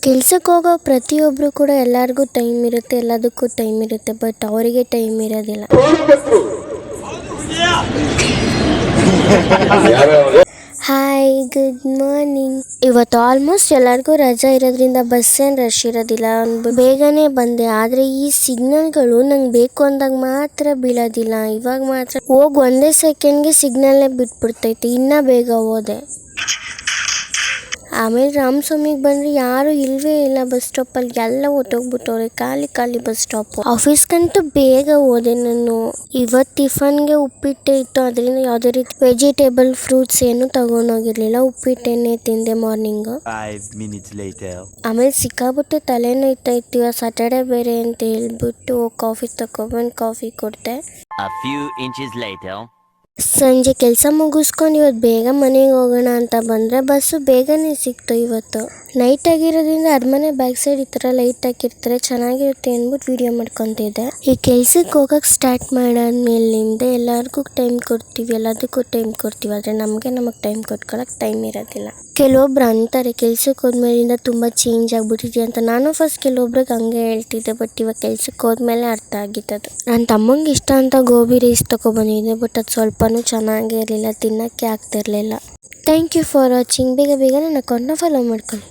ಕೆಲ್ಸಕ್ಕೆ ಹೋಗೋ ಪ್ರತಿಯೊಬ್ಬರು ಕೂಡ ಎಲ್ಲರಿಗೂ ಟೈಮ್ ಇರುತ್ತೆ, ಎಲ್ಲದಕ್ಕೂ ಟೈಮ್ ಇರುತ್ತೆ. ಬಟ್ ಅವರಿಗೆ ಟೈಮ್ ಇರೋದಿಲ್ಲ. Hi, good morning. ಇವತ್ತು ಆಲ್ಮೋಸ್ಟ್ ಎಲ್ಲರಿಗೂ ರಜಾ ಇರೋದ್ರಿಂದ ಬಸ್ ಏನು ರಶ್ ಇರೋದಿಲ್ಲ. ಬೇಗನೆ ಬಂದೆ. ಆದರೆ ಈ ಸಿಗ್ನಲ್ಗಳು ನಂಗೆ ಬೇಕು ಅಂದಾಗ ಮಾತ್ರ ಬೀಳೋದಿಲ್ಲ. ಇವಾಗ ಮಾತ್ರ ಹೋಗಿ ಒಂದೇ ಸೆಕೆಂಡ್ಗೆ ಸಿಗ್ನಲ್ನೇ ಬಿಟ್ಬಿಡ್ತೈತೆ. ಇನ್ನೂ ಬೇಗ ಹೋದೆ. ಆಮೇಲೆ ರಾಮಸ್ವಾಮಿಗೆ ಬಂದರೆ ಯಾರು ಇಲ್ಲವೇ ಇಲ್ಲ ಬಸ್ ಸ್ಟಾಪಲ್ಲಿ. ಎಲ್ಲ ಹೊಟ್ಟೋಗ್ಬಿಟ್ಟವ್ರೆ. ಖಾಲಿ ಬಸ್ ಸ್ಟಾಪ್. ಆಫೀಸ್ಗಂತೂ ಬೇಗ ಹೋದೆ ನಾನು. ಇವತ್ತು ಟಿಫನ್ಗೆ ಉಪ್ಪಿಟ್ಟೆ ಇತ್ತು. ಅದರಿಂದ ಯಾವುದೇ ರೀತಿ ವೆಜಿಟೇಬಲ್ ಫ್ರೂಟ್ಸ್ ಏನು ತಗೊಂಡೋಗಿರ್ಲಿಲ್ಲ. ಉಪ್ಪಿಟ್ಟೆನೇ ತಿಂದೆ ಮಾರ್ನಿಂಗ್. ಆಮೇಲೆ ಸಿಕ್ಕಾಬಿಟ್ಟೆ ತಲೆನೋಯ್ತಾಯಿತ್ತು. ಸ್ಯಾಟರ್ಡೆ ಬೇರೆ ಅಂತ ಹೇಳ್ಬಿಟ್ಟು ಕಾಫಿ ತಗೊಬಂದು ಕಾಫಿ ಕೊಡ್ದೆ. ಸಂಜೆ ಕೆಲಸ ಮುಗಿಸ್ಕೊಂಡು ಇವತ್ತು ಬೇಗ ಮನೆಗೆ ಹೋಗೋಣ ಅಂತ ಬಂದರೆ ಬಸ್ಸು ಬೇಗನೆ ಸಿಕ್ತು. ಇವತ್ತು ನೈಟ್ ಆಗಿರೋದ್ರಿಂದ ಅರಮನೆ ಬ್ಯಾಕ್ ಸೈಡ್ ಈ ಥರ ಲೈಟ್ ಹಾಕಿರ್ತಾರೆ, ಚೆನ್ನಾಗಿರುತ್ತೆ ಅಂದ್ಬಿಟ್ಟು ವಿಡಿಯೋ ಮಾಡ್ಕೊತಿದ್ದೆ. ಈ ಕೆಲ್ಸಕ್ಕೆ ಹೋಗೋಕೆ ಸ್ಟಾರ್ಟ್ ಮಾಡಾದ್ಮೇಲಿಂದ ಎಲ್ಲರಿಗೂ ಟೈಮ್ ಕೊಡ್ತೀವಿ, ಎಲ್ಲದಕ್ಕೂ ಟೈಮ್ ಕೊಡ್ತೀವಿ. ಆದರೆ ನಮಗೆ ಟೈಮ್ ಕೊಟ್ಕೊಳ್ಳೋಕೆ ಟೈಮ್ ಇರೋದಿಲ್ಲ. ಕೆಲವೊಬ್ರು ಅಂತಾರೆ ಕೆಲ್ಸಕ್ಕೆ ಹೋದ್ಮೇಲಿಂದ ತುಂಬ ಚೇಂಜ್ ಆಗಿಬಿಟ್ಟಿದೆ ಅಂತ. ನಾನು ಫಸ್ಟ್ ಕೆಲವೊಬ್ರಿಗೆ ಹಂಗೆ ಹೇಳ್ತಿದ್ದೆ. ಬಟ್ ಇವಾಗ ಕೆಲ್ಸಕ್ಕೆ ಹೋದ್ಮೇಲೆ ಅರ್ಥ ಆಗಿದ್ದದು. ನನ್ನ ತಮ್ಮಂಗೆ ಇಷ್ಟ ಅಂತ ಗೋಬಿ ರೈಸ್ ತೊಗೊಬಂದಿದ್ದೆ. ಬಟ್ ಅದು ಸ್ವಲ್ಪನೂ ಚೆನ್ನಾಗೇ ಇರಲಿಲ್ಲ, ತಿನ್ನೋಕ್ಕೆ ಆಗ್ತಿರ್ಲಿಲ್ಲ. Thank you for watching. ಬೇಗ ನನ್ನ ಅಕೌಂಟ್ನ ಫಾಲೋ ಮಾಡ್ಕೊಳ್ಳಿ.